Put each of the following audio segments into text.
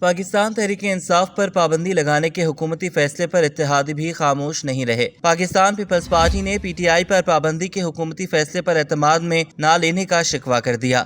پاکستان تحریک انصاف پر پابندی لگانے کے حکومتی فیصلے پر اتحادی بھی خاموش نہیں رہے۔ پاکستان پیپلز پارٹی نے پی ٹی آئی پر پابندی کے حکومتی فیصلے پر اعتماد میں نہ لینے کا شکوہ کر دیا۔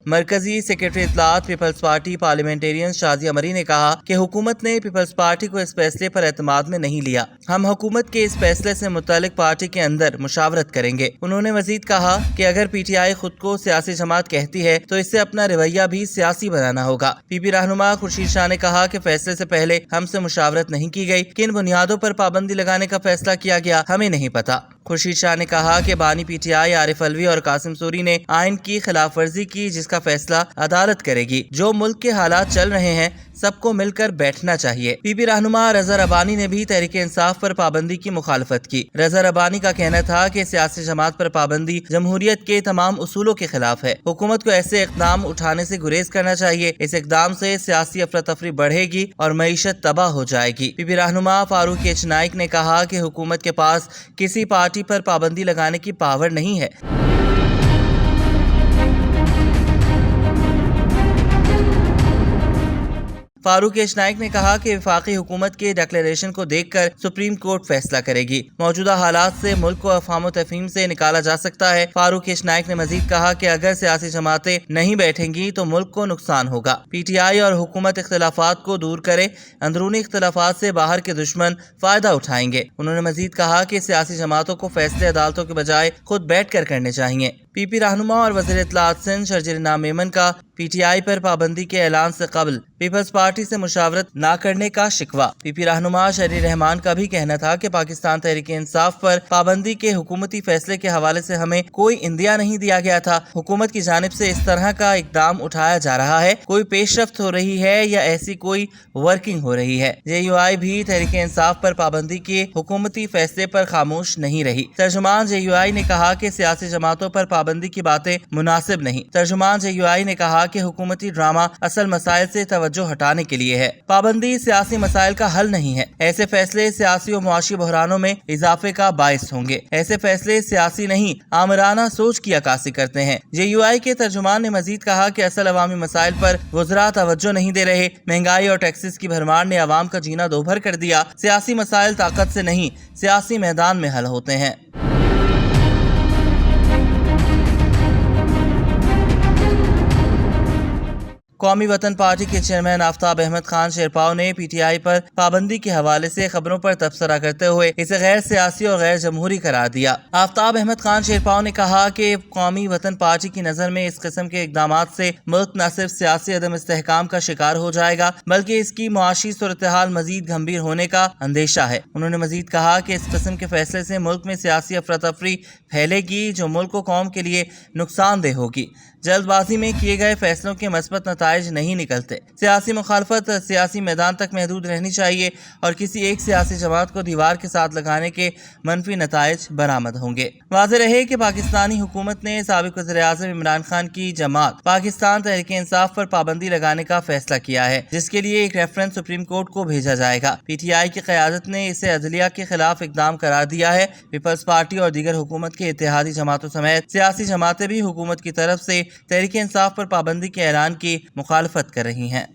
مرکزی سیکریٹری اطلاعات پیپلز پارٹی پارلیمنٹیرین شازیہ مری نے کہا کہ حکومت نے پیپلز پارٹی کو اس فیصلے پر اعتماد میں نہیں لیا۔ ہم حکومت کے اس فیصلے سے متعلق پارٹی کے اندر مشاورت کریں گے۔ انہوں نے مزید کہا کہ اگر پی ٹی آئی خود کو سیاسی جماعت کہتی ہے تو اسے اپنا رویہ بھی سیاسی بنانا ہوگا۔ پی پی رہنما خورشید شاہ نے کہا کہ فیصلے سے پہلے ہم سے مشاورت نہیں کی گئی، کن بنیادوں پر پابندی لگانے کا فیصلہ کیا گیا ہمیں نہیں پتا۔ خورشید شاہ نے کہا کہ بانی P T I Arif Alvi اور قاسم سوری نے آئین کی خلاف ورزی کی، جس کا فیصلہ عدالت کرے گی۔ جو ملک کے حالات چل رہے ہیں سب کو مل کر بیٹھنا چاہیے۔ پی پی رہنما رضا ربانی نے بھی تحریک انصاف پر پابندی کی مخالفت کی۔ رضا ربانی کا کہنا تھا کہ سیاسی جماعت پر پابندی جمہوریت کے تمام اصولوں کے خلاف ہے۔ حکومت کو ایسے اقدام اٹھانے سے گریز کرنا چاہیے۔ اس اقدام سے سیاسی افراتفری بڑھے گی اور معیشت تباہ ہو جائے گی۔ پی پی رہنما فاروق ایچ نائک نے کہا کہ حکومت کے پاس کسی پارٹی پر پابندی لگانے کی پاور نہیں ہے۔ فاروق ایچ نائک نے کہا کہ وفاقی حکومت کے ڈکلیریشن کو دیکھ کر سپریم کورٹ فیصلہ کرے گی۔ موجودہ حالات سے ملک کو افہام و تفہیم سے نکالا جا سکتا ہے۔ فاروق ایچ نائک نے مزید کہا کہ اگر سیاسی جماعتیں نہیں بیٹھیں گی تو ملک کو نقصان ہوگا۔ پی ٹی آئی اور حکومت اختلافات کو دور کرے، اندرونی اختلافات سے باہر کے دشمن فائدہ اٹھائیں گے۔ انہوں نے مزید کہا کہ سیاسی جماعتوں کو فیصلے عدالتوں کے بجائے خود بیٹھ کر کرنے چاہیے۔ پی پی رہنما اور وزیر اطلاعات سندھ شرجیل انعام میمن کا پی ٹی آئی پر پابندی کے اعلان سے قبل پیپلز پارٹی سے مشاورت نہ کرنے کا شکوہ۔ پی پی رہنما شہری رحمان کا بھی کہنا تھا کہ پاکستان تحریک انصاف پر پابندی کے حکومتی فیصلے کے حوالے سے ہمیں کوئی عندیہ نہیں دیا گیا تھا۔ حکومت کی جانب سے اس طرح کا اقدام اٹھایا جا رہا ہے، کوئی پیش رفت ہو رہی ہے یا ایسی کوئی ورکنگ ہو رہی ہے۔ جے یو آئی بھی تحریک انصاف پر پابندی کے حکومتی فیصلے پر خاموش نہیں رہی۔ ترجمان جے یو آئی نے کہا کہ سیاسی جماعتوں پر پابندی کی باتیں مناسب نہیں۔ ترجمان جے یو آئی نے کہا کہ حکومتی ڈرامہ اصل مسائل سے توجہ ہٹانے کے لیے ہے۔ پابندی سیاسی مسائل کا حل نہیں ہے۔ ایسے فیصلے سیاسی و معاشی بحرانوں میں اضافے کا باعث ہوں گے۔ ایسے فیصلے سیاسی نہیں، آمرانہ سوچ کی عکاسی کرتے ہیں۔ جے یو آئی کے ترجمان نے مزید کہا کہ اصل عوامی مسائل پر وزراء توجہ نہیں دے رہے۔ مہنگائی اور ٹیکسز کی بھرمار نے عوام کا جینا دوبھر کر دیا۔ سیاسی مسائل طاقت سے نہیں، سیاسی میدان میں حل ہوتے ہیں۔ قومی وطن پارٹی کے چیئرمین آفتاب احمد خان شیرپاؤ نے پی ٹی آئی پر پابندی کے حوالے سے خبروں پر تبصرہ کرتے ہوئے اسے غیر سیاسی اور غیر جمہوری قرار دیا۔ آفتاب احمد خان شیرپاؤ نے کہا کہ قومی وطن پارٹی کی نظر میں اس قسم کے اقدامات سے ملک نہ صرف سیاسی عدم استحکام کا شکار ہو جائے گا بلکہ اس کی معاشی صورتحال مزید گمبھیر ہونے کا اندیشہ ہے۔ انہوں نے مزید کہا کہ اس قسم کے فیصلے سے ملک میں سیاسی افراتفری پھیلے گی جو ملک و قوم کے لیے نقصان دہ ہوگی۔ جلد بازی میں کیے گئے فیصلوں کے مثبت نتائج نہیں نکلتے۔ سیاسی مخالفت سیاسی میدان تک محدود رہنی چاہیے اور کسی ایک سیاسی جماعت کو دیوار کے ساتھ لگانے کے منفی نتائج برآمد ہوں گے۔ واضح رہے کہ پاکستانی حکومت نے سابق وزیر اعظم عمران خان کی جماعت پاکستان تحریک انصاف پر پابندی لگانے کا فیصلہ کیا ہے، جس کے لیے ایک ریفرنس سپریم کورٹ کو بھیجا جائے گا۔ پی ٹی آئی کی قیادت نے اسے عدلیہ کے خلاف اقدام قرار دیا ہے۔ پیپلز پارٹی اور دیگر حکومت کے اتحادی جماعتوں سمیت سیاسی جماعتیں بھی حکومت کی طرف سے تحریک انصاف پر پابندی کے اعلان کی مخالفت کر رہی ہیں۔